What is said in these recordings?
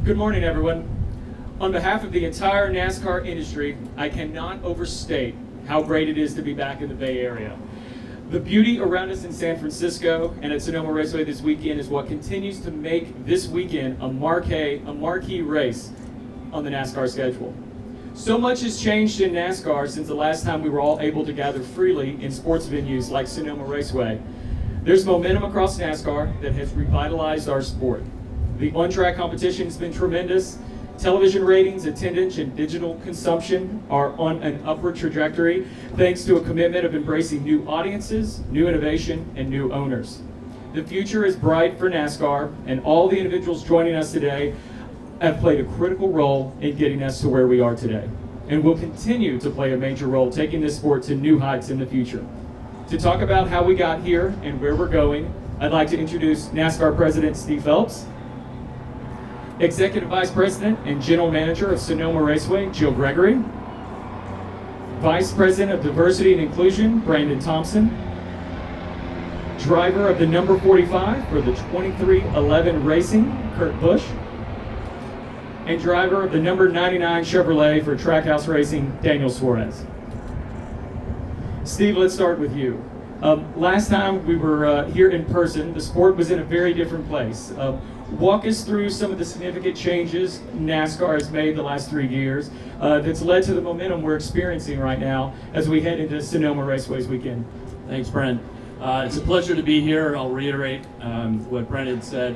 Good morning, everyone. On behalf of the entire NASCAR industry, I cannot overstate how great it is to be back in the Bay Area. The beauty around us in San Francisco and at Sonoma Raceway this weekend is what continues to make this weekend a marquee race on the NASCAR schedule. So much has changed in NASCAR since the last time we were all able to gather freely in sports venues like Sonoma Raceway. There's momentum across NASCAR that has revitalized our sport. The on-track competition has been tremendous. Television ratings, attendance, and digital consumption are on an upward trajectory thanks to a commitment of embracing new audiences, new innovation, and new owners. The future is bright for NASCAR, and all the individuals joining us today have played a critical role in getting us to where we are today, and will continue to play a major role taking this sport to new heights in the future. To talk about how we got here and where we're going, I'd like to introduce NASCAR President Steve Phelps, Executive Vice President and General Manager of Sonoma Raceway, Jill Gregory, Vice President of Diversity and Inclusion, Brandon Thompson, Driver of the number 45 for the 2311 Racing, Kurt Busch, and Driver of the number 99 Chevrolet for Trackhouse Racing, Daniel Suarez. Steve, let's start with you. Last time we were here in person, the sport was in a very different place. Walk us through some of the significant changes NASCAR has made the last 3 years that's led to the momentum we're experiencing right now as we head into Sonoma Raceway's weekend. Thanks, Brent. It's a pleasure to be here. I'll reiterate what Brent had said.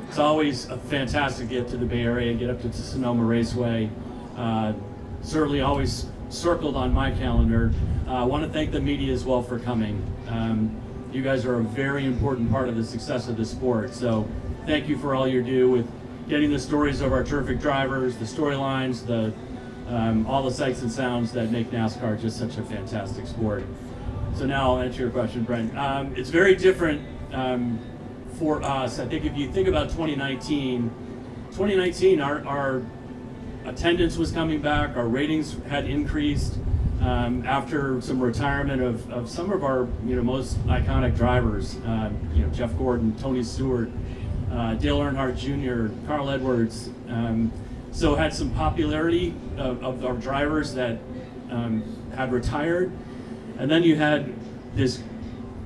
It's always a fantastic to get to the Bay Area and get up to Sonoma Raceway. Certainly always circled on my calendar. I want to thank the media as well for coming. You guys are a very important part of the success of the sport. So thank you for all you do with getting the stories of our terrific drivers, the storylines, all the sights and sounds that make NASCAR just such a fantastic sport. So now I'll answer your question, Brent. It's very different for us. I think if you think about 2019, our attendance was coming back, our ratings had increased after some retirement of some of our most iconic drivers, Jeff Gordon, Tony Stewart, Dale Earnhardt Jr., Carl Edwards. So had some popularity of our drivers that had retired. And then you had this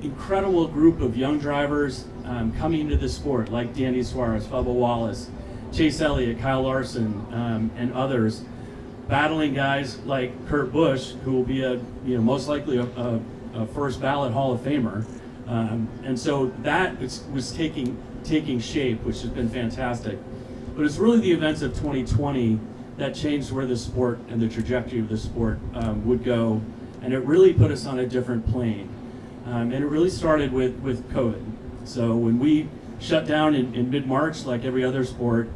incredible group of young drivers coming into the sport, like Danny Suarez, Bubba Wallace, Chase Elliott, Kyle Larson, and others, battling guys like Kurt Busch, who will be most likely a first ballot Hall of Famer. And so that was taking shape, which has been fantastic. But it's really the events of 2020 that changed where the sport and the trajectory of the sport would go, and it really put us on a different plane. And it really started with COVID. So when we shut down in mid-March, like every other sport,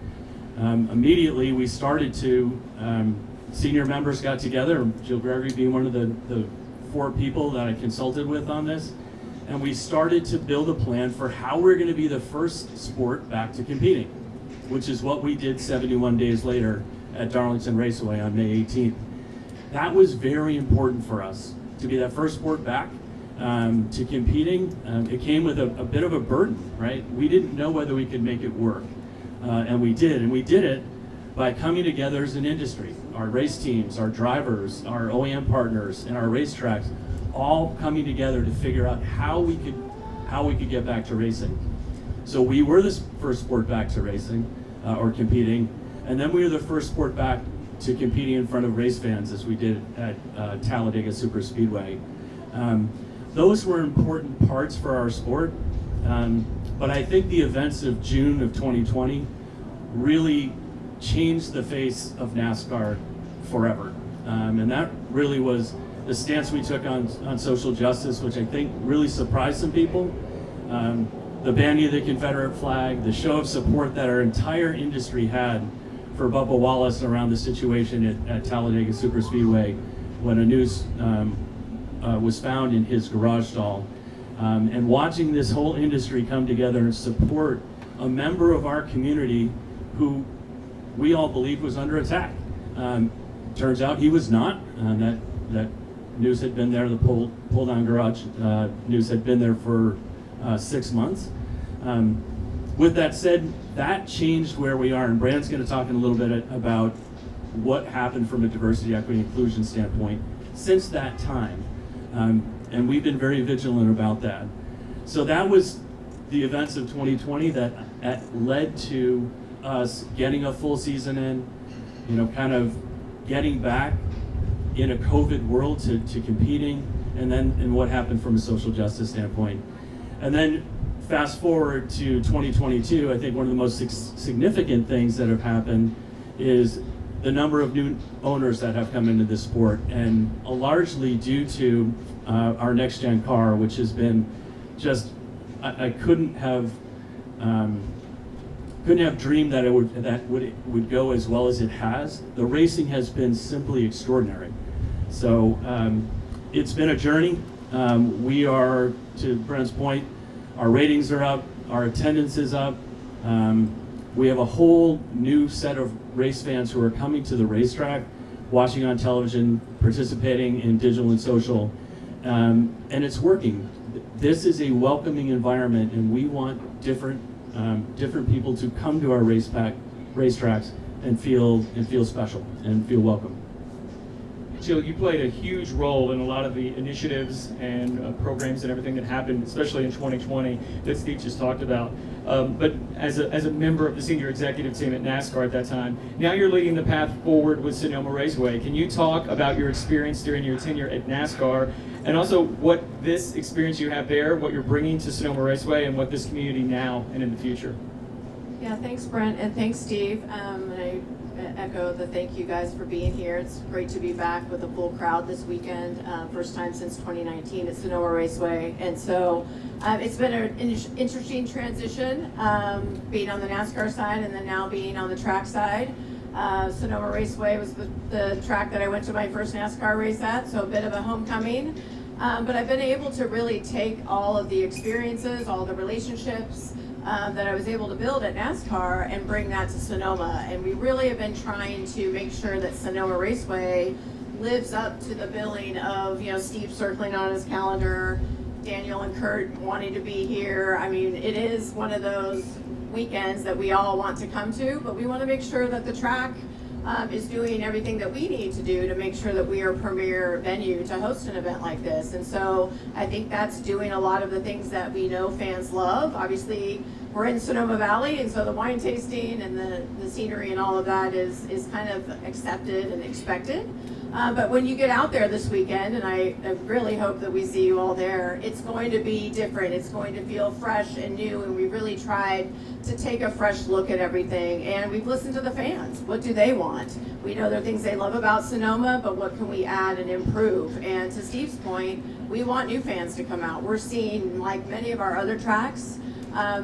immediately we started to, senior members got together, Jill Gregory being one of the 4 people that I consulted with on this, and we started to build a plan for how we're going to be the first sport back to competing, which is what we did 71 days later at Darlington Raceway on May 18th. That was very important for us, to be that first sport back to competing. It came with a bit of a burden, right? We didn't know whether we could make it work, and we did it by coming together as an industry. Our race teams, our drivers, our OEM partners, and our racetracks, all coming together to figure out how we could get back to racing. So we were the first sport back to racing or competing, and then we were the first sport back to competing in front of race fans, as we did at Talladega Superspeedway. Those were important parts for our sport, but I think the events of June of 2020 really changed the face of NASCAR forever. And that really was the stance we took on social justice, which I think really surprised some people. The banning of the Confederate flag, the show of support that our entire industry had for Bubba Wallace around the situation at Talladega Superspeedway when a noose was found in his garage stall. And watching this whole industry come together and support a member of our community who we all believed was under attack. Turns out he was not. That noose had been there, the pull-down garage noose had been there for 6 months. With that said, that changed where we are, and Brandon's going to talk in a little bit about what happened from a diversity, equity, inclusion standpoint since that time. And we've been very vigilant about that. So that was the events of 2020 that led to us getting a full season in, kind of getting back in a COVID world to competing, and what happened from a social justice standpoint. And then fast forward to 2022, I think one of the most significant things that have happened is the number of new owners that have come into this sport, and largely due to our next gen car, which has been just, I couldn't have dreamed that it would go as well as it has. The racing has been simply extraordinary. So it's been a journey. We are, to Brent's point, our ratings are up, our attendance is up. We have a whole new set of race fans who are coming to the racetrack, watching on television, participating in digital and social, and it's working. This is a welcoming environment, and we want different people to come to our racetracks and feel special and feel welcome. Jill, you played a huge role in a lot of the initiatives and programs and everything that happened, especially in 2020 that Steve just talked about. But as a member of the senior executive team at NASCAR at that time, now you're leading the path forward with Sonoma Raceway. Can you talk about your experience during your tenure at NASCAR, and also what this experience you have there, what you're bringing to Sonoma Raceway, and what this community now and in the future? Yeah, thanks Brent, and thanks Steve. And I echo the thank you guys for being here. It's great to be back with a full crowd this weekend, first time since 2019 at Sonoma Raceway. And so it's been an interesting transition, being on the NASCAR side and then now being on the track side. Sonoma Raceway was the track that I went to my first NASCAR race at, so a bit of a homecoming. But I've been able to really take all of the experiences, all the relationships that I was able to build at NASCAR and bring that to Sonoma. And we really have been trying to make sure that Sonoma Raceway lives up to the billing of, Steve circling on his calendar, Daniel and Kurt wanting to be here. I mean, it is one of those weekends that we all want to come to, but we want to make sure that the track is doing everything that we need to do to make sure that we are a premier venue to host an event like this. And so I think that's doing a lot of the things that we know fans love. Obviously, we're in Sonoma Valley, and so the wine tasting and the scenery and all of that is kind of accepted and expected. But when you get out there this weekend, and I really hope that we see you all there, it's going to be different. It's going to feel fresh and new, and we really tried to take a fresh look at everything. And we've listened to the fans. What do they want? We know there are things they love about Sonoma, but what can we add and improve? And to Steve's point, we want new fans to come out. We're seeing, like many of our other tracks,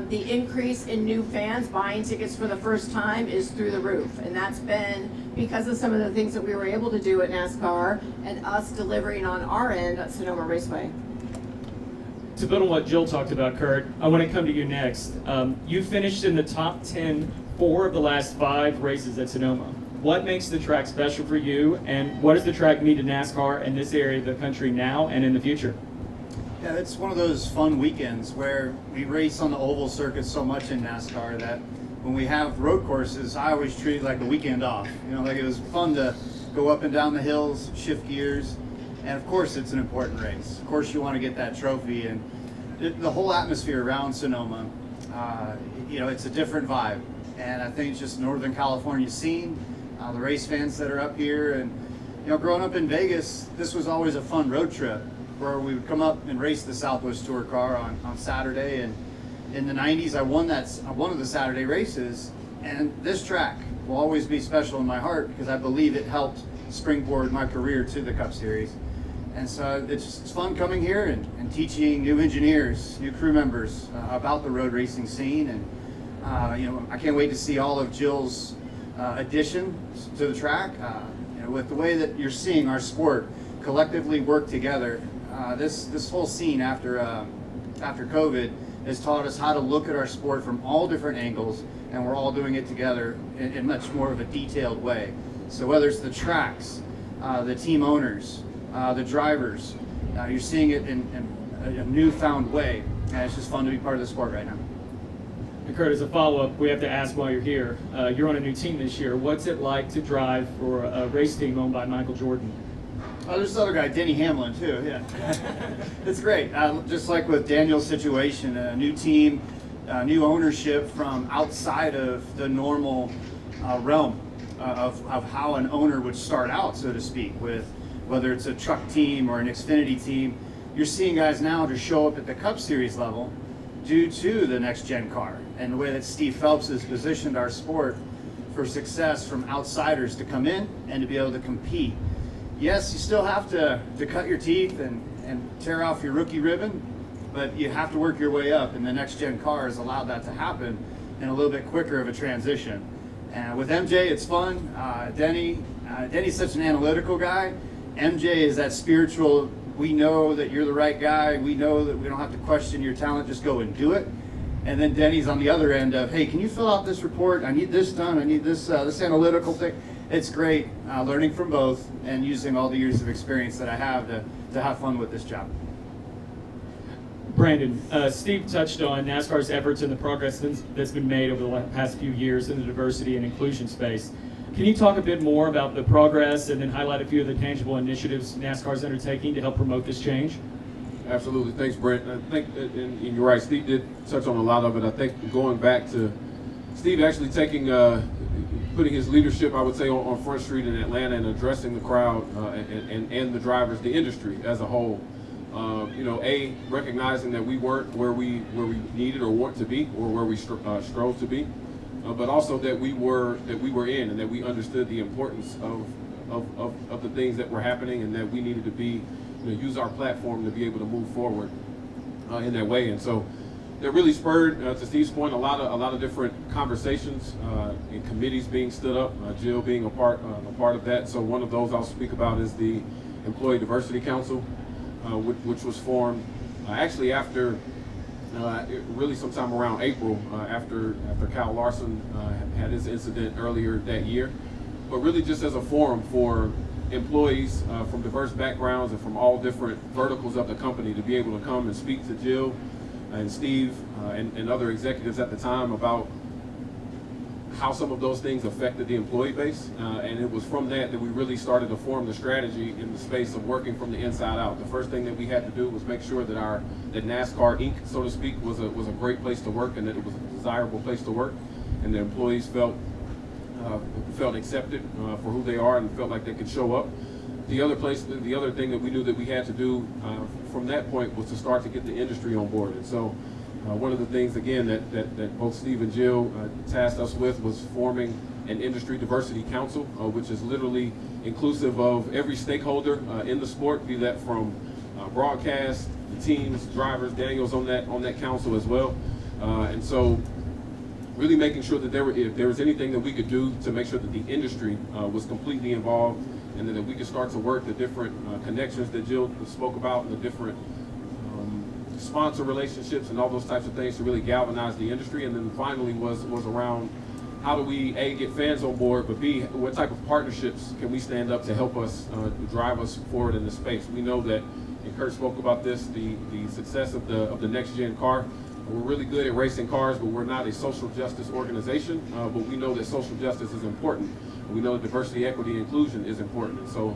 the increase in new fans buying tickets for the first time is through the roof. And that's been because of some of the things that we were able to do at NASCAR and us delivering on our end at Sonoma Raceway. To build on what Jill talked about, Kurt, I want to come to you next. You finished in the top 10 4 of the last 5 races at Sonoma. What makes the track special for you, and what does the track mean to NASCAR in this area of the country now and in the future? Yeah, it's one of those fun weekends where we race on the oval circuit so much in NASCAR that when we have road courses, I always treat it like a weekend off. Like it was fun to go up and down the hills, shift gears, and of course it's an important race. Of course you want to get that trophy, and the whole atmosphere around Sonoma, it's a different vibe. And I think it's just Northern California scene, the race fans that are up here, and growing up in Vegas, this was always a fun road trip where we would come up and race the Southwest Tour car on Saturday. And in the 90s, I won one of the Saturday races, and this track will always be special in my heart because I believe it helped springboard my career to the Cup Series. And so it's fun coming here and teaching new engineers, new crew members about the road racing scene. And I can't wait to see all of Jill's addition to the track. With the way that you're seeing our sport collectively work together, this whole scene after COVID has taught us how to look at our sport from all different angles, and we're all doing it together in much more of a detailed way. So whether it's the tracks, the team owners, the drivers, you're seeing it in a newfound way, and it's just fun to be part of the sport right now. And Kurt, as a follow-up, we have to ask while you're here. You're on a new team this year. What's it like to drive for a race team owned by Michael Jordan? Oh, there's this other guy, Denny Hamlin, too. Yeah, it's great. Just like with Daniel's situation, a new team, new ownership from outside of the normal realm of how an owner would start out, so to speak, with whether it's a truck team or an Xfinity team. You're seeing guys now just show up at the Cup Series level due to the next gen car and the way that Steve Phelps has positioned our sport for success from outsiders to come in and to be able to compete. Yes, you still have to cut your teeth and tear off your rookie ribbon, but you have to work your way up, and the next gen car has allowed that to happen in a little bit quicker of a transition. And with MJ, it's fun. Denny's such an analytical guy. MJ is that spiritual, we know that you're the right guy, we know that we don't have to question your talent, just go and do it. And then Denny's on the other end of, hey, can you fill out this report? I need this done, I need this analytical thing. It's great learning from both and using all the years of experience that I have to have fun with this job. Brandon, Steve touched on NASCAR's efforts and the progress that's been made over the past few years in the diversity and inclusion space. Can you talk a bit more about the progress and then highlight a few of the tangible initiatives NASCAR's undertaking to help promote this change? Absolutely. Thanks, Brent. I think, and you're right, Steve did touch on a lot of it. I think going back to Steve actually putting his leadership, I would say, on Front Street in Atlanta and addressing the crowd and the drivers, the industry as a whole. Recognizing that we weren't where we needed or want to be, or where we strove to be, but also that we were in, and that we understood the importance of the things that were happening, and that we needed to be, use our platform to be able to move forward in that way. And so that really spurred, to Steve's point, a lot of different conversations and committees being stood up. Jill being a part of that. So one of those I'll speak about is the Employee Diversity Council, which was formed actually after really sometime around April, after Kyle Larson had his incident earlier that year, but really just as a forum for employees from diverse backgrounds and from all different verticals of the company to be able to come and speak to Jill and Steve and other executives at the time about how some of those things affected the employee base. And it was from that we really started to form the strategy in the space of working from the inside out. The first thing that we had to do was make sure that that NASCAR Inc., so to speak, was a great place to work, and that it was a desirable place to work, and the employees felt accepted for who they are and felt like they could show up. The other thing that we knew that we had to do from that point was to start to get the industry on board. And so one of the things, again, that both Steve and Jill tasked us with was forming an industry diversity council, which is literally inclusive of every stakeholder in the sport, be that from broadcast, the teams, drivers. Daniel's on that council as well. And so really making sure that if there was anything that we could do to make sure that the industry was completely involved, and that we could start to work the different connections that Jill spoke about, and the different sponsor relationships and all those types of things to really galvanize the industry. And then finally was around how do we, A, get fans on board, but B, what type of partnerships can we stand up to help us drive us forward in this space. We know that, and Kurt spoke about this, the success of the next gen car. We're really good at racing cars, but we're not a social justice organization. But we know that social justice is important. We know that diversity, equity, and inclusion is important. And so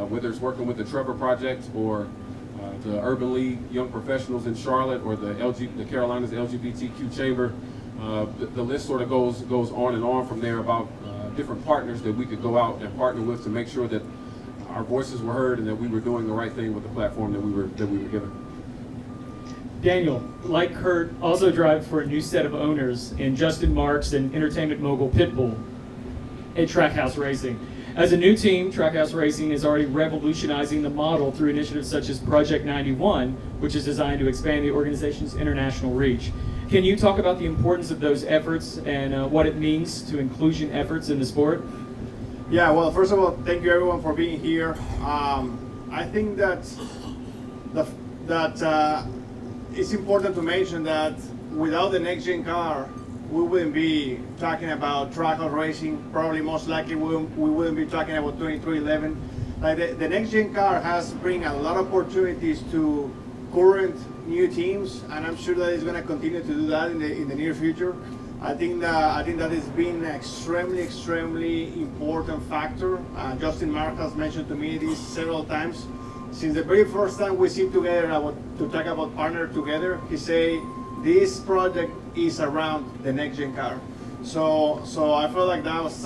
whether it's working with the Trevor Project or the Urban League Young Professionals in Charlotte, or the Carolinas LGBTQ Chamber, the list sort of goes on and on from there about different partners that we could go out and partner with to make sure that our voices were heard and that we were doing the right thing with the platform that we were given. Daniel, like Kurt, also drives for a new set of owners in Justin Marks and entertainment mogul Pitbull at Trackhouse Racing. As a new team, Trackhouse Racing is already revolutionizing the model through initiatives such as Project 91, which is designed to expand the organization's international reach. Can you talk about the importance of those efforts and what it means to inclusion efforts in the sport? Yeah, well, first of all, thank you everyone for being here. I think that it's important to mention that without the next gen car, we wouldn't be talking about Trackhouse Racing. Probably most likely we wouldn't be talking about 2311. Like the next gen car has bring a lot of opportunities to current new teams, and I'm sure that it's going to continue to do that in the near future. I think that has been an extremely important factor. Justin Mark has mentioned to me this several times. Since the very first time we sit together to talk about partner together, he say this project is around the next gen car. So I feel like that was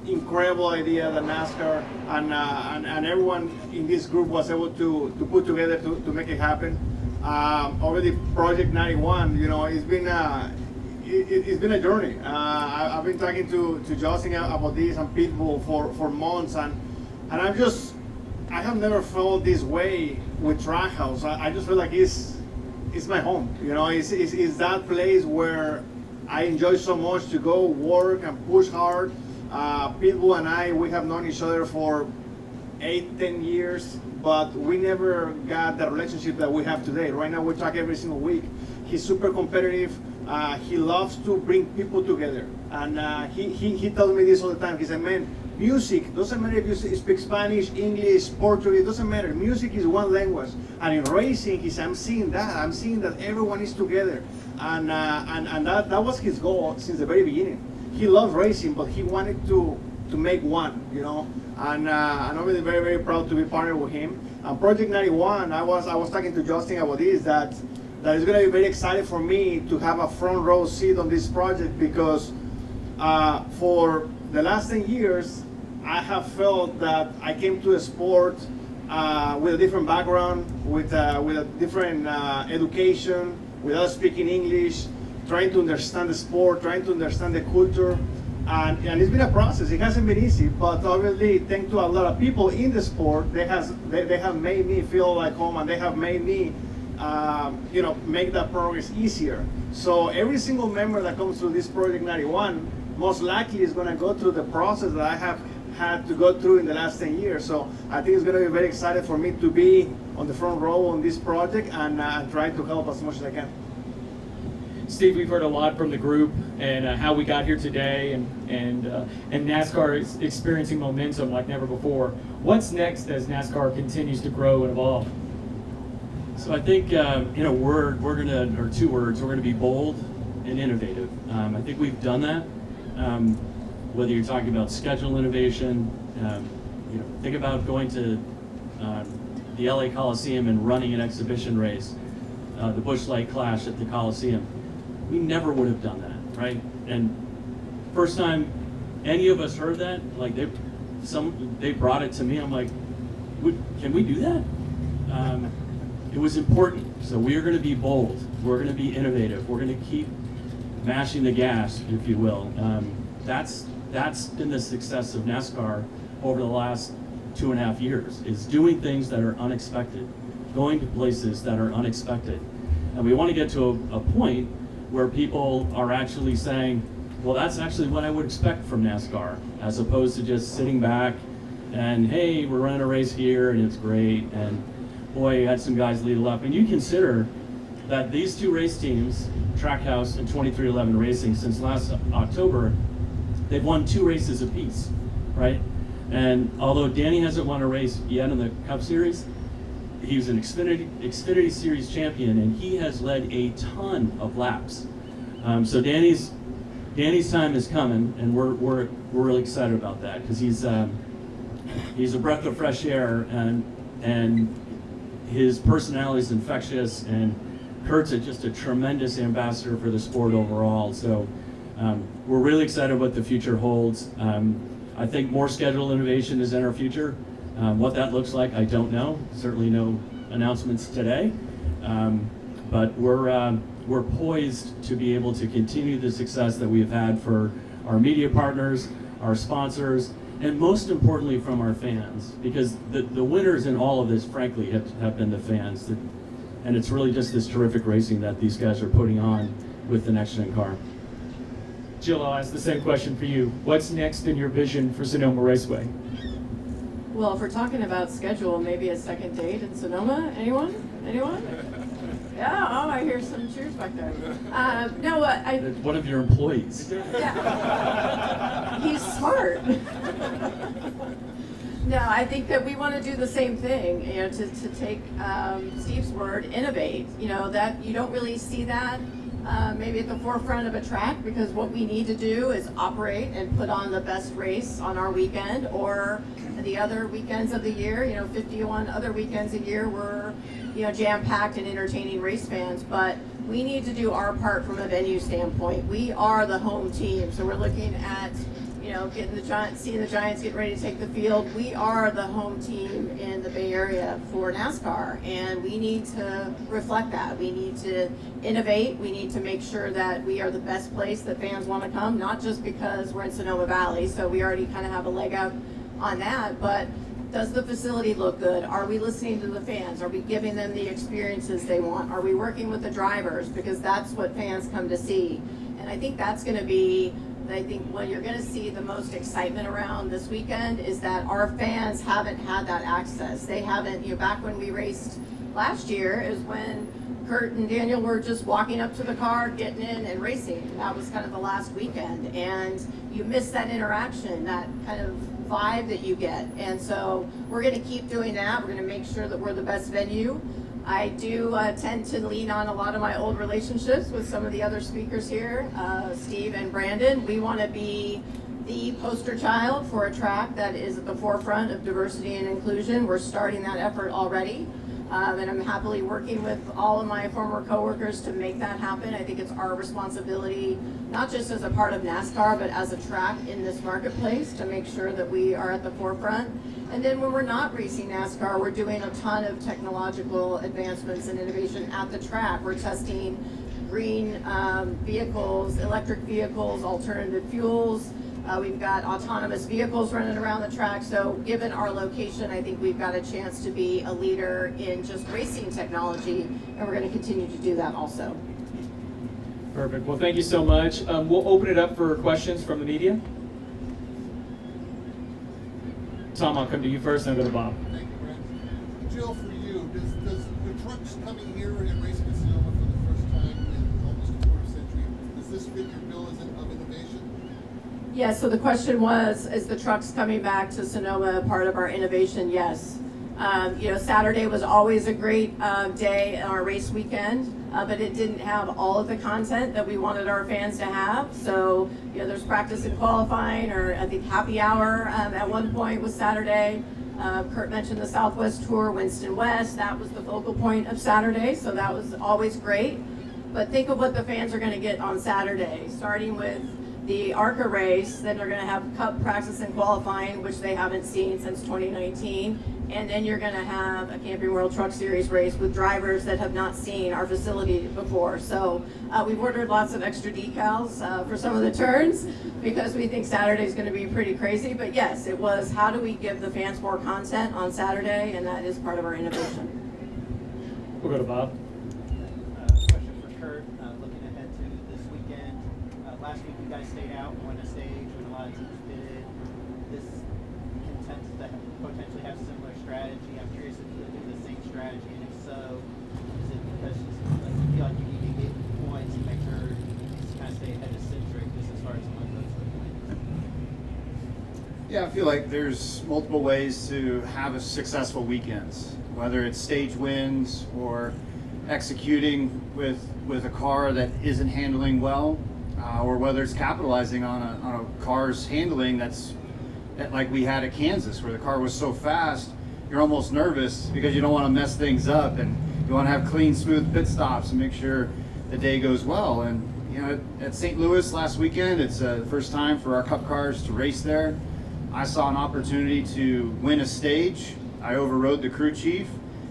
incredible idea that NASCAR and everyone in this group was able to put together to make it happen. Already Project 91, it's been a journey. I've been talking to Justin about this and Pitbull for months, and I have never felt this way with Trackhouse. I just feel like it's my home. It's that place where I enjoy so much to go work and push hard. Pitbull and we have known each other for 8-10 years, but we never got the relationship that we have today. Right now we talk every single week. He's super competitive. He loves to bring people together. And he tells me this all the time. He said, man, music, doesn't matter if you speak Spanish, English, Portuguese, doesn't matter. Music is one language. And in racing, he said, I'm seeing that everyone is together. And that was his goal since the very beginning. He loved racing, but he wanted to make one, And I'm really very, very proud to be partnered with him. And Project 91, I was talking to Justin about this, that it's going to be very exciting for me to have a front row seat on this project, because for the last 10 years, I have felt that I came to a sport with a different background, with a different education, without speaking English, trying to understand the sport, trying to understand the culture. And it's been a process. It hasn't been easy, but obviously, thanks to a lot of people in the sport, they have made me feel like home, and they have made me, make that progress easier. So every single member that comes through this Project 91, most likely is going to go through the process that I have had to go through in the last 10 years. So I think it's going to be very exciting for me to be on the front row on this project and try to help as much as I can. Steve, we've heard a lot from the group and how we got here today, and NASCAR is experiencing momentum like never before. What's next as NASCAR continues to grow and evolve? So I think we're gonna, or two words, we're gonna be bold and innovative. I think we've done that. Whether you're talking about schedule innovation, think about going to the LA Coliseum and running an exhibition race, the Busch Light Clash at the Coliseum. We never would have done that, right? And first time any of us heard that, like they brought it to me. I'm like, can we do that? It was important. So we are going to be bold. We're going to be innovative. We're going to keep mashing the gas, if you will. That's been the success of NASCAR over the last 2.5 years, is doing things that are unexpected, going to places that are unexpected. And we want to get to a point where people are actually saying, well, that's actually what I would expect from NASCAR, as opposed to just sitting back and, hey, we're running a race here and it's great, and boy, you had some guys lead a lap. And you consider that these two race teams, Trackhouse and 2311 Racing, since last October, they've won 2 races apiece, right? And although Danny hasn't won a race yet in the Cup Series, he was an Xfinity Series champion, and he has led a ton of laps. So Danny's time is coming, and we're really excited about that, because he's a breath of fresh air, and his personality is infectious, and Kurt's just a tremendous ambassador for the sport overall. So we're really excited what the future holds. I think more schedule innovation is in our future. What that looks like, I don't know. Certainly no announcements today. But we're poised to be able to continue the success that we've had for our media partners, our sponsors, and most importantly from our fans. Because the winners in all of this, frankly, have been the fans. And it's really just this terrific racing that these guys are putting on with the next-gen car. Jill, I'll ask the same question for you. What's next in your vision for Sonoma Raceway? Well, if we're talking about schedule, maybe a second date in Sonoma. Anyone? Yeah, oh, I hear some cheers back there. One of your employees. Yeah. He's smart. No, I think that we want to do the same thing, you know, to take Steve's word, innovate. You know, that you don't really see that maybe at the forefront of a track, because what we need to do is operate and put on the best race on our weekend, or the other weekends of the year. You know, 51 other weekends a year we're, you know, jam-packed and entertaining race fans, but we need to do our part from a venue standpoint. We are the home team, so we're looking at, you know, getting the Giants, seeing the Giants get ready to take the field. We are the home team in the Bay Area for NASCAR, and we need to reflect that. We need to innovate. We need to make sure that we are the best place that fans want to come, not just because we're in Sonoma Valley, so we already kind of have a leg up on that, but does the facility look good? Are we listening to the fans? Are we giving them the experiences they want? Are we working with the drivers? Because that's what fans come to see. And I think that's going to be, I think what you're going to see the most excitement around this weekend is that our fans haven't had that access. They haven't, you know, back when we raced last year is when Kurt and Daniel were just walking up to the car, getting in and racing. That was kind of the last weekend. And you miss that interaction, that kind of vibe that you get. And so we're going to keep doing that. We're going to make sure that we're the best venue. I do tend to lean on a lot of my old relationships with some of the other speakers here, Steve and Brandon. We want to be the poster child for a track that is at the forefront of diversity and inclusion. We're starting that effort already. And I'm happily working with all of my former coworkers to make that happen. I think it's our responsibility, not just as a part of NASCAR, but as a track in this marketplace, to make sure that we are at the forefront. And then when we're not racing NASCAR, we're doing a ton of technological advancements and innovation at the track. We're testing green vehicles, electric vehicles, alternative fuels. We've got autonomous vehicles running around the track. So given our location, I think we've got a chance to be a leader in just racing technology, and we're going to continue to do that also. Perfect. Well, thank you so much. We'll open it up for questions from the media. Tom, I'll come to you first, and then go to Bob. Thank you, Brent. Jill, for you, does the trucks coming here and racing in Sonoma for the first time in almost a quarter century, does this fit your bill of innovation? Yeah, so the question was, is the trucks coming back to Sonoma part of our innovation? Yes. You know, Saturday was always a great day in our race weekend, but it didn't have all of the content that we wanted our fans to have. So, you know, there's practice and qualifying, or I think happy hour at one point was Saturday. Kurt mentioned the Southwest Tour, Winston West. That was the focal point of Saturday, so that was always great. But think of what the fans are going to get on Saturday, starting with the ARCA race. Then they're going to have Cup practice and qualifying, which they haven't seen since 2019. And then you're going to have a Camping World Truck Series race with drivers that have not seen our facility before. So we've ordered lots of extra decals for some of the turns, because we think Saturday is going to be pretty crazy. But yes, it was, how do we give the fans more content on Saturday? And that is part of our innovation. We'll go to Bob. Question for Kurt, looking ahead to this weekend. Last week you guys stayed out and won a stage when a lot of teams did. This intends to potentially have similar strategy. I'm curious if you'll do the same strategy, and if so, is it because you feel like you need to get points and make sure you kind of stay ahead of Centric just as far as the goes? Yeah, I feel like there's multiple ways to have a successful weekends, whether it's stage wins or executing with a car that isn't handling well, or whether it's capitalizing on a car's handling that's like we had at Kansas, where the car was so fast you're almost nervous because you don't want to mess things up, and you want to have clean, smooth pit stops and make sure the day goes well. And you know, at St. Louis last weekend, it's the first time for our Cup cars to race there. I saw an opportunity to win a stage. I overrode the crew chief,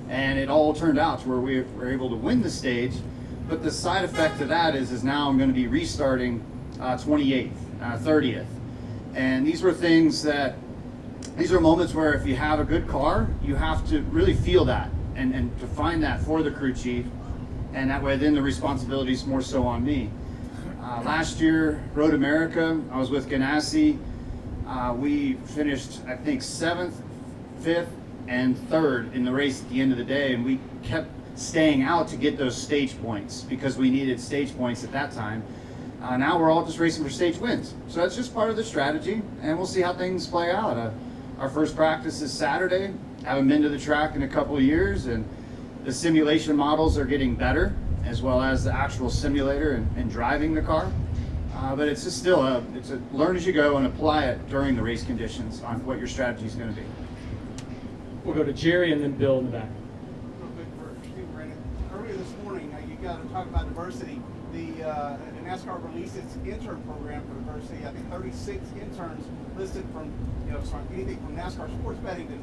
and it all turned out to where we were able to win the stage. But the side effect to that is now I'm going to be restarting 28th, 30th. And these are moments where if you have a good car, you have to really feel that and to find that for the crew chief. And that way then the responsibility is more so on me. Last year, Road America, I was with Ganassi. We finished, I think, 7th, 5th, and 3rd in the race at the end of the day, and we kept staying out to get those stage points because we needed stage points at that time. Now we're all just racing for stage wins. So that's just part of the strategy, and we'll see how things play out. Our first practice is Saturday. Haven't been to the track in a couple of years, and the simulation models are getting better, as well as the actual simulator and driving the car. But it's just still it's a learn as you go and apply it during the race conditions on what your strategy is going to be. We'll go to Jerry and then Bill in the back. Real quick for Steve Brennan. Earlier this morning, you got to talk about diversity. The NASCAR released its intern program for diversity. I think 36 interns listed from anything from NASCAR sports betting to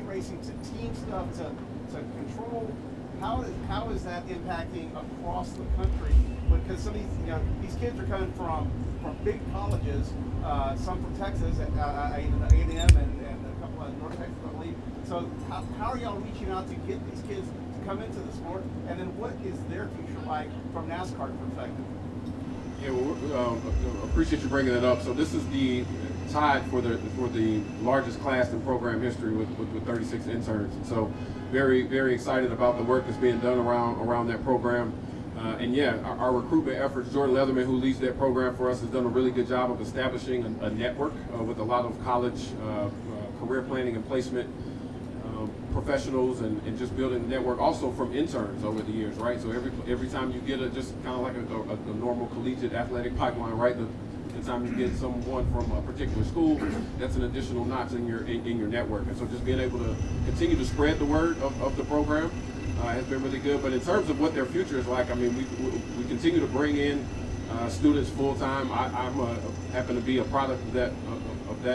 e-racing to team stuff to control. How is that impacting across the country? Because some of these kids are coming from big colleges, some from Texas, even A&M and a couple of North Texas, I believe. So how are y'all reaching out to get these kids to come into the sport? And then what is their future like from NASCAR perspective? Yeah, well, appreciate you bringing it up. So this is the tied for the largest class in program history with 36 interns. And so very, very excited about the work that's being done around that program. And yeah, our recruitment efforts, Jordan Leatherman, who leads that program for us, has done a really good job of establishing a network with a lot of college career planning and placement professionals and just building the network also from interns over the years, right? So every time you get just kind of like a normal collegiate athletic pipeline, right? The time you get someone from a particular school, that's an additional notch in your network. And so just being able to continue to spread the word of the program has been really good. But in terms of what their future is like, I mean, we continue to bring in students full time. I happen to be a product of that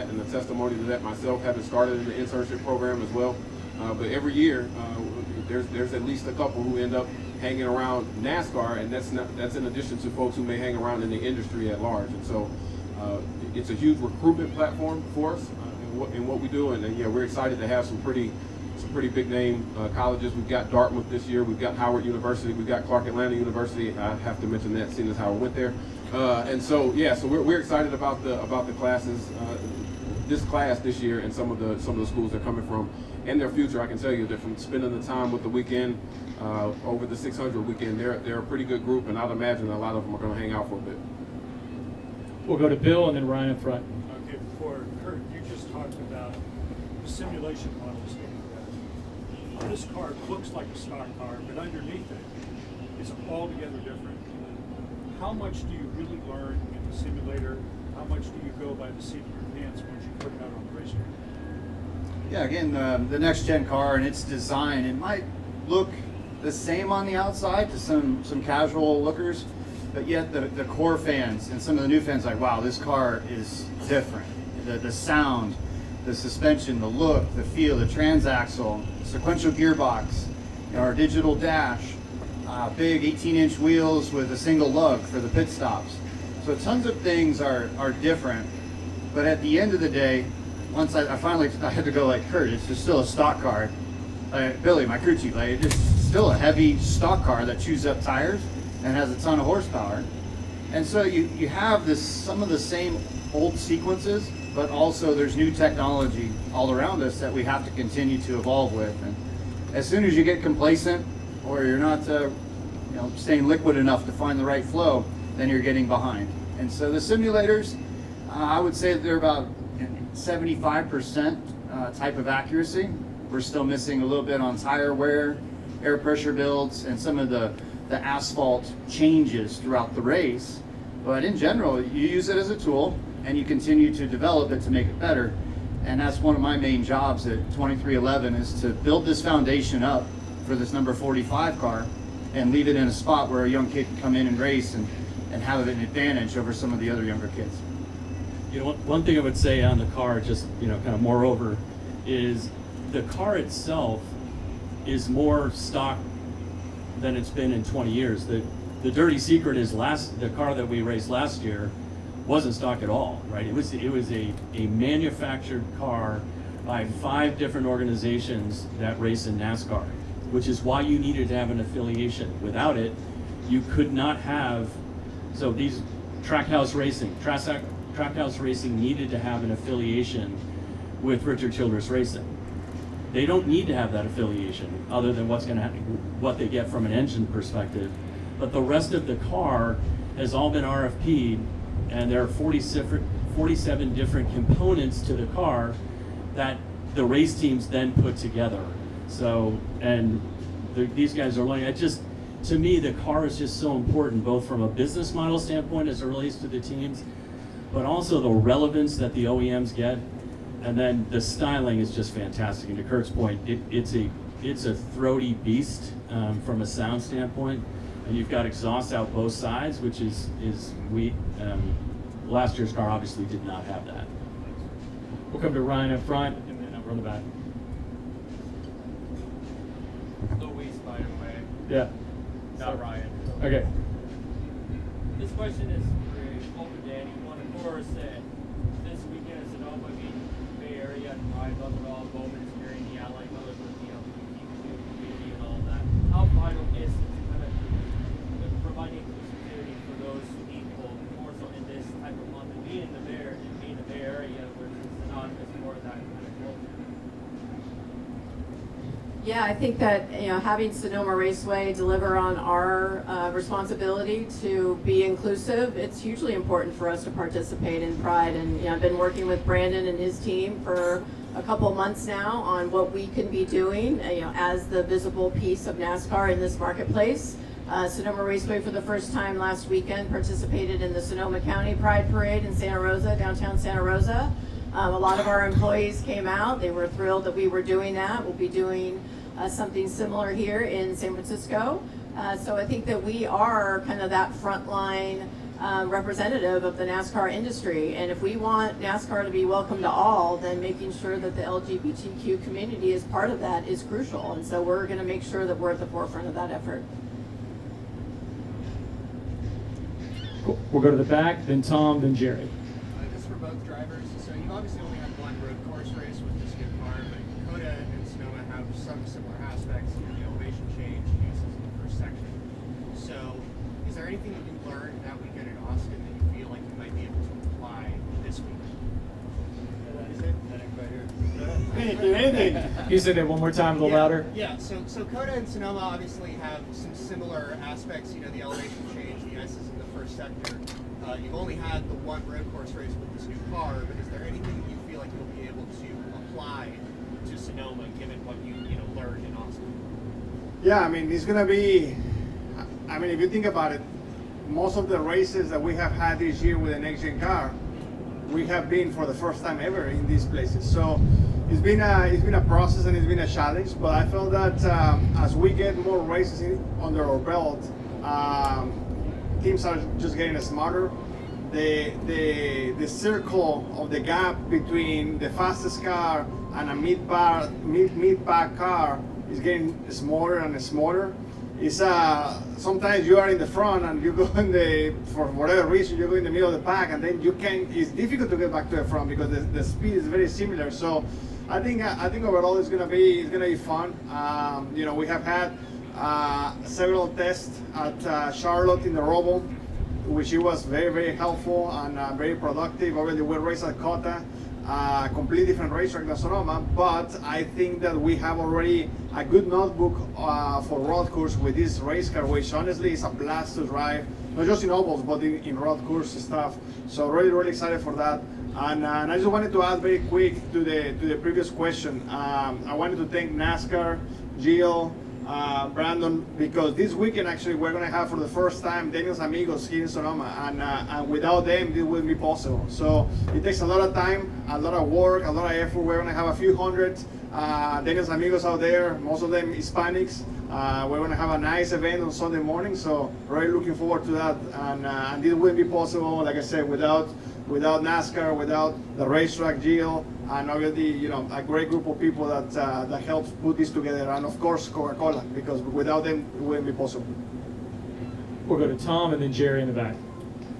and a testimony to that myself, having started in the internship program as well. But every year, there's at least a couple who end up hanging around NASCAR, and that's in addition to folks who may hang around in the industry at large. And so it's a huge recruitment platform for us in what we do. And yeah, we're excited to have some pretty big name colleges. We've got Dartmouth this year. We've got Howard University. We've got Clark Atlanta University. I have to mention that, seeing as Howard went there. And so yeah, so we're excited about the classes. This class this year and some of the schools they're coming from and their future. I can tell you that from spending the time with the weekend over the 600 weekend, they're a pretty good group, and I'd imagine a lot of them are going to hang out for a bit. We'll go to Bill and then Ryan up front. Okay, before Kurt, you just talked about the simulation models getting better. This car looks like a stock car, but underneath it is altogether different. How much do you really learn in the simulator? How much do you go by the seat of your pants once you put it out on the racetrack? Yeah, again, the next gen car and its design, it might look the same on the outside to some casual lookers, but yet the core fans and some of the new fans are like, wow, this car is different. The sound, the suspension, the look, the feel, the transaxle, sequential gearbox, our digital dash, big 18-inch wheels with a single lug for the pit stops. So tons of things are different, but at the end of the day, once I finally had to go like, Kurt, it's just still a stock car. Billy, my crew chief, it's still a heavy stock car that chews up tires and has a ton of horsepower. And so you have some of the same old sequences, but also there's new technology all around us that we have to continue to evolve with. And as soon as you get complacent or you're not staying liquid enough to find the right flow, then you're getting behind. And so the simulators, I would say they're about 75% type of accuracy. We're still missing a little bit on tire wear, air pressure builds, and some of the asphalt changes throughout the race. But in general, you use it as a tool and you continue to develop it to make it better. And that's one of my main jobs at 2311 is to build this foundation up for this number 45 car and leave it in a spot where a young kid can come in and race and have an advantage over some of the other younger kids. One thing I would say on the car, just kind of moreover, is the car itself is more stock than it's been in 20 years. The dirty secret is the car that we raced last year wasn't stock at all, right? It was a manufactured car by 5 different organizations that race in NASCAR, which is why you needed to have an affiliation. Without it, you could not have. So these Trackhouse Racing needed to have an affiliation with Richard Childress Racing. They don't need to have that affiliation other than what they get from an engine perspective. But the rest of the car has all been RFP'd, and there are 47 different components to the car that the race teams then put together. So, and these guys are learning. To me, the car is just so important, both from a business model standpoint as it relates to the teams, but also the relevance that the OEMs get, and then the styling is just fantastic. And to Kurt's point, it's a throaty beast from a sound standpoint, and you've got exhaust out both sides, which is last year's car obviously did not have that. We'll come to Ryan up front and then over on the back. Louis, by the way. Yeah. Not Ryan. Okay. This question is for both Danny. One, of course, this weekend in Sonoma, Bay Area, and Ryan love it all. Bowman is here in the LA Motors with the LGBT community and all that. How vital is it to kind of providing inclusivity for those people, more so in this type of month, and being in the Bay Area, where it's synonymous for that kind of culture? Yeah, I think that having Sonoma Raceway deliver on our responsibility to be inclusive, it's hugely important for us to participate in Pride. And I've been working with Brandon and his team for a couple of months now on what we can be doing, as the visible piece of NASCAR in this marketplace. Sonoma Raceway for the first time last weekend participated in the Sonoma County Pride Parade in Santa Rosa, downtown Santa Rosa. A lot of our employees came out. They were thrilled that we were doing that. We'll be doing something similar here in San Francisco. So I think that we are kind of that frontline representative of the NASCAR industry. And if we want NASCAR to be welcome to all, then making sure that the LGBTQ community is part of that is crucial. And so we're going to make sure that we're at the forefront of that effort. Cool. We'll go to the back, then Tom, then Jerry. This is for both drivers. So you've obviously only had one road course race with this new car, but Dakota and Sonoma have some similar aspects. The elevation change, uses in the first section. So is there anything that you learned that weekend in Austin that you feel like you might be able to apply this week? Can you say that one more time, a little louder? Yeah, so Coda and Sonoma obviously have some similar aspects, the elevation change, the S's in the first sector. You've only had the one road course race with this new car, but is there anything that you feel like you'll be able to apply to Sonoma, given what you learned in Austin? Yeah, I mean, it's gonna be, if you think about it, most of the races that we have had this year with the next gen car, we have been for the first time ever in these places. So it's been a process and it's been a challenge, but I felt that as we get more races under our belt, teams are just getting smarter. The circle of the gap between the fastest car and a mid-pack car is getting smaller and smaller. It's sometimes you are in the front and you go for whatever reason you go in the middle of the pack, and then it's difficult to get back to the front because the speed is very similar. So I think overall it's gonna be fun. We have had several tests at Charlotte in the Roval, which it was very, very helpful and very productive. Already we raced at Cota, completely different racetrack than Sonoma, but I think that we have already a good notebook for road course with this race car, which honestly is a blast to drive, not just in ovals, but in road course stuff. So really, really excited for that. And I just wanted to add very quick to the previous question. I wanted to thank NASCAR, Jill, Brandon, because this weekend actually we're going to have for the first time Daniel's Amigos here in Sonoma, and without them this wouldn't be possible. So it takes a lot of time, a lot of work, a lot of effort. We're going to have a few hundred Daniel's Amigos out there, most of them Hispanics. We're going to have a nice event on Sunday morning, so really looking forward to that. And this wouldn't be possible, like I said, without NASCAR, without the racetrack, Jill, and obviously, a great group of people that helps put this together, and of course Coca-Cola, because without them it wouldn't be possible. We'll go to Tom and then Jerry in the back.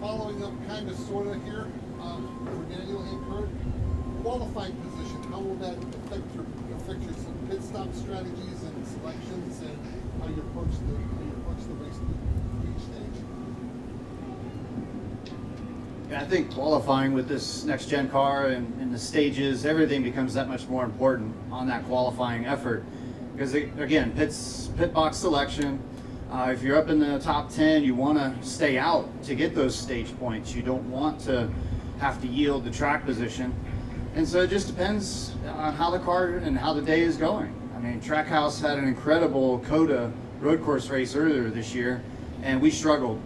Following up kind of sort of here, for Daniel and Kurt, qualifying position, how will that affect your pit stop strategies and selections, and how you approach the race each stage? Yeah, I think qualifying with this next gen car and the stages, everything becomes that much more important on that qualifying effort. Because again, pit box selection, if you're up in the top 10, you want to stay out to get those stage points. You don't want to have to yield the track position. And so it just depends on how the car and how the day is going. I mean, Trackhouse had an incredible COTA road course race earlier this year, and we struggled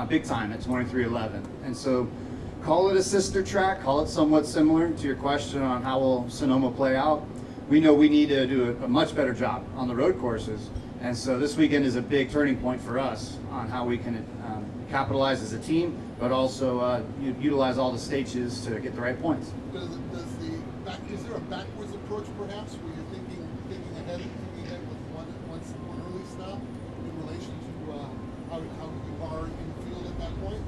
big time at 2311. And so call it a sister track, call it somewhat similar to your question on how will Sonoma play out. We know we need to do a much better job on the road courses. And so this weekend is a big turning point for us on how we can capitalize as a team, but also utilize all the stages to get the right points. Is there a backwards approach perhaps where you're thinking ahead with one early stop in relation to how you are in the field at that point?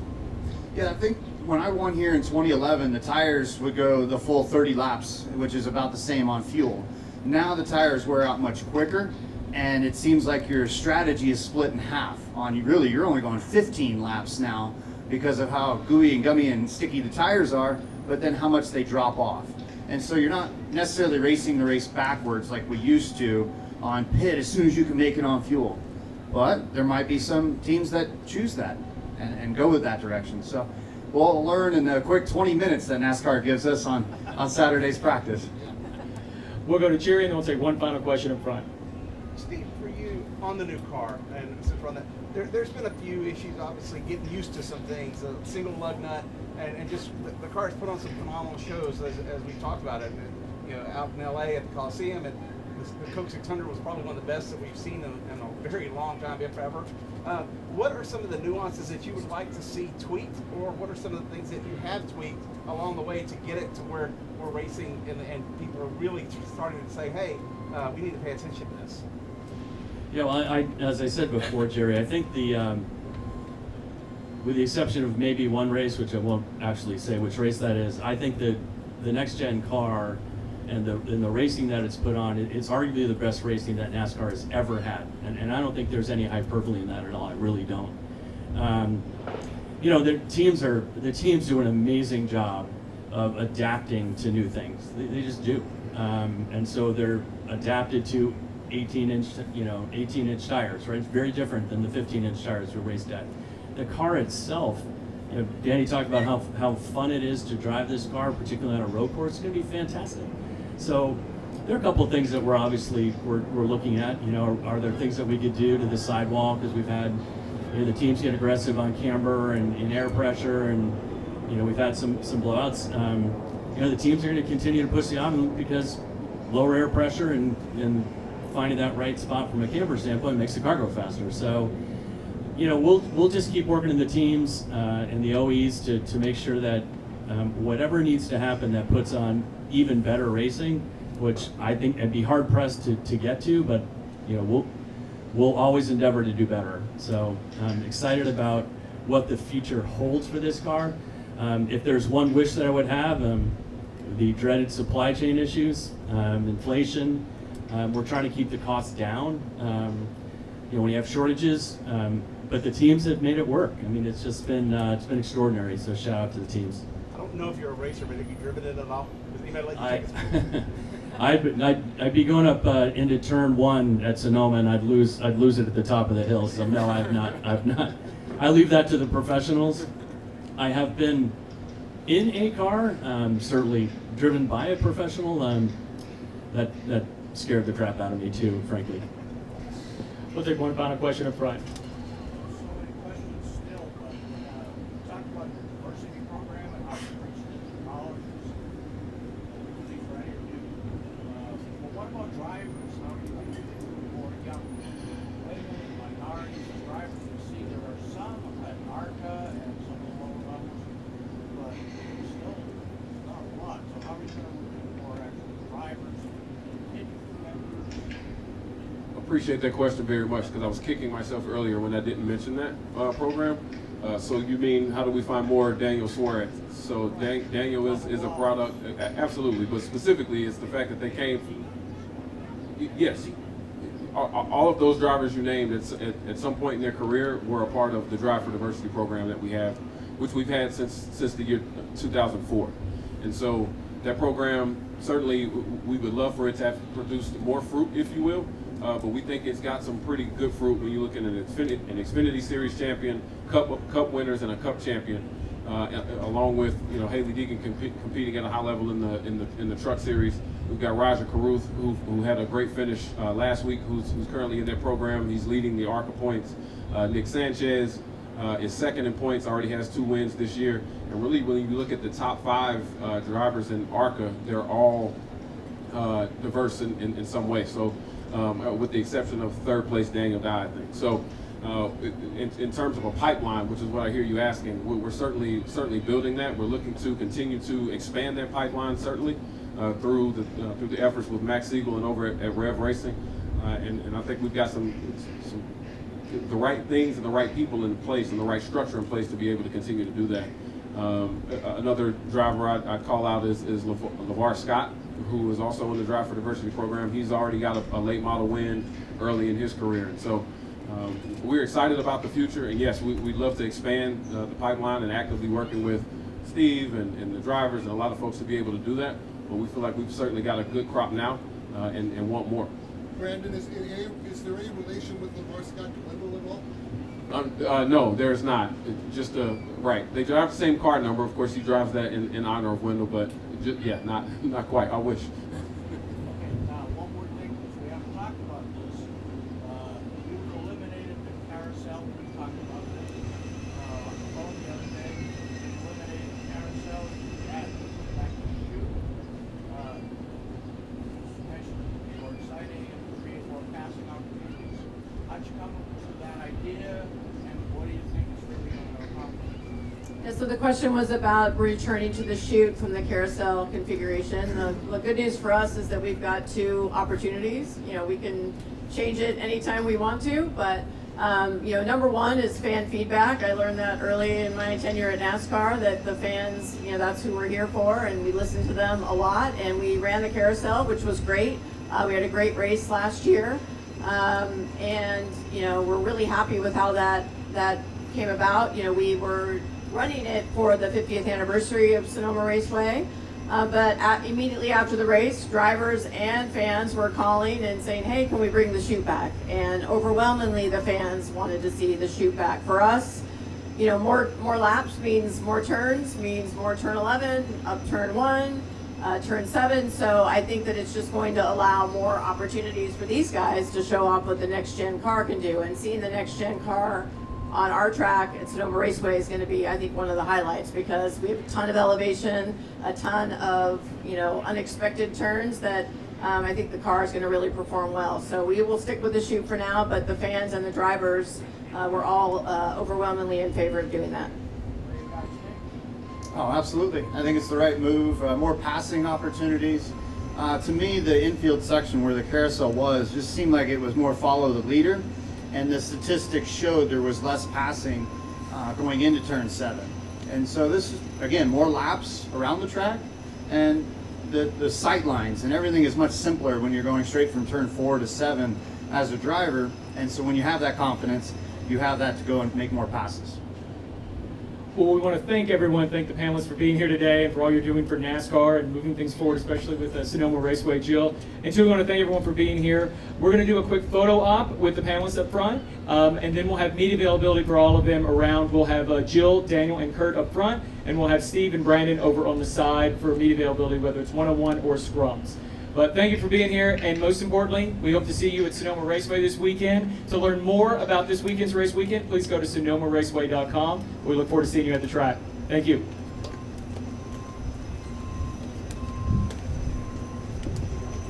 Yeah, I think when I won here in 2011, the tires would go the full 30 laps, which is about the same on fuel. Now the tires wear out much quicker, and it seems like your strategy is split in half. You're only going 15 laps now because of how gooey and gummy and sticky the tires are, but then how much they drop off. And so you're not necessarily racing the race backwards like we used to on pit as soon as you can make it on fuel. But there might be some teams that choose that and go with that direction. So we'll learn in the quick 20 minutes that NASCAR gives us on Saturday's practice. We'll go to Jerry and then we'll take one final question up front. Steve, for you on the new car, and since we're on that, there's been a few issues, obviously, getting used to some things, a single lug nut, and just the car's put on some phenomenal shows as we talked about it. And, out in LA at the Coliseum, and the Coke 600 was probably one of the best that we've seen in a very long time, if ever. What are some of the nuances that you would like to see tweaked, or what are some of the things that you have tweaked along the way to get it to where we're racing and people are really starting to say, hey, we need to pay attention to this? Yeah, well, as I said before, Jerry, I think with the exception of maybe one race, which I won't actually say which race that is, I think that the next gen car and the racing that it's put on, it's arguably the best racing that NASCAR has ever had. And I don't think there's any hyperbole in that at all. I really don't. The teams do an amazing job of adapting to new things. They just do. And so they're adapted to 18-inch tires, right? It's very different than the 15-inch tires we raced at. The car itself, Danny talked about how fun it is to drive this car, particularly on a road course. It's going to be fantastic. So there are a couple of things that we're looking at. Are there things that we could do to the sidewall, because we've had the teams get aggressive on camber and in air pressure, and we've had some blowouts. The teams are going to continue to push the envelope because lower air pressure and finding that right spot from a camber standpoint makes the car go faster. So we'll just keep working in the teams and the OEs to make sure that whatever needs to happen that puts on even better racing, which I think I'd be hard pressed to get to, but we'll always endeavor to do better. So I'm excited about what the future holds for this car. If there's one wish that I would have, the dreaded supply chain issues, inflation. We're trying to keep the costs down. When you have shortages, but the teams have made it work. I mean, it's been extraordinary. So shout out to the teams. I don't know if you're a racer, but have you driven it at all? Does anybody let you take it? I'd be going up into turn 1 at Sonoma, and I'd lose it at the top of the hill. So no, I've not. I leave that to the professionals. I have been in a car, certainly driven by a professional. That scared the crap out of me too, frankly. We'll take one final question up front. So many questions still, but talk about the diversity program and how it reaches into colleges, particularly for any of you. But what about drivers? How do you get more young women and minorities as drivers? You see there are some at ARCA and some of the lower levels, but still not a lot. So how are you going to get more actual drivers and continue members? Appreciate that question very much, because I was kicking myself earlier when I didn't mention that program. So you mean, how do we find more Daniel Suarez? So Daniel is a product, absolutely, but specifically it's the fact that they came, yes, all of those drivers you named at some point in their career were a part of the Drive for Diversity program that we have, which we've had since the year 2004. And so that program, certainly we would love for it to have produced more fruit, if you will. But we think it's got some pretty good fruit when you look at an Xfinity Series champion, Cup winners, and a Cup champion. along with Haley Deegan competing at a high level in the truck series. We've got Roger Caruth, who had a great finish last week, who's currently in that program. He's leading the ARCA points. Nick Sanchez is second in points, already has 2 wins this year. And really, when you look at the top 5 drivers in ARCA, they're all diverse in some way. So, with the exception of third place Daniel Dye, I think. So, in terms of a pipeline, which is what I hear you asking, we're certainly building that. We're looking to continue to expand that pipeline, certainly through the efforts with Max Siegel and over at Rev Racing, and I think we've got some the right things and the right people in place and the right structure in place to be able to continue to do that. Another driver I'd call out is LeVar Scott, who is also in the Drive for Diversity program. He's already got a late model win early in his career, and so we're excited about the future. And yes, we'd love to expand the pipeline and actively working with Steve and the drivers and a lot of folks to be able to do that. But we feel like we've certainly got a good crop now and want more. Brandon, is there any relation with LeVar Scott to Wendell at all? No, there's not. Just right. They drive the same car number. Of course, he drives that in honor of Wendell, but yeah, not quite. I wish. Okay, now one more thing, because we haven't talked about this. You've eliminated the carousel. We talked about this on the phone the other day. You eliminated the carousel. You added it back to the chute. Makes it more exciting and create more passing opportunities. How'd you come up with that idea, and what do you think is really going to accomplish? Yeah, so the question was about returning to the chute from the carousel configuration. The good news for us is that we've got 2 opportunities. We can change it anytime we want to, but number one is fan feedback. I learned that early in my tenure at NASCAR, that the fans, that's who we're here for, and we listen to them a lot. And we ran the carousel, which was great. We had a great race last year, and we're really happy with how that came about. We were running it for the 50th anniversary of Sonoma Raceway, but immediately after the race, drivers and fans were calling and saying, hey, can we bring the chute back? And overwhelmingly, the fans wanted to see the chute back. For us, more laps means more turns, means more turn 11, up turn 1, turn 7. So I think that it's just going to allow more opportunities for these guys to show off what the next gen car can do. And seeing the next gen car on our track at Sonoma Raceway is going to be, I think, one of the highlights, because we have a ton of elevation, a ton of unexpected turns that I think the car is going to really perform well. So we will stick with the chute for now, but the fans and the drivers were all overwhelmingly in favor of doing that. Oh, absolutely. I think it's the right move. More passing opportunities. To me, the infield section where the carousel was just seemed like it was more follow the leader. And the statistics showed there was less passing going into turn 7. And so this is, again, more laps around the track, and the sight lines and everything is much simpler when you're going straight from turn 4 to 7 as a driver. And so when you have that confidence, you have that to go and make more passes. Well, we want to thank everyone, thank the panelists for being here today and for all you're doing for NASCAR and moving things forward, especially with Sonoma Raceway. Jill, and two, we want to thank everyone for being here. We're going to do a quick photo op with the panelists up front, and then we'll have media availability for all of them around. We'll have Jill, Daniel, and Kurt up front, and we'll have Steve and Brandon over on the side for media availability, whether it's one-on-one or scrums. But thank you for being here, and most importantly, we hope to see you at Sonoma Raceway this weekend. To learn more about this weekend's race weekend, please go to sonomaraceway.com. We look forward to seeing you at the track. Thank you.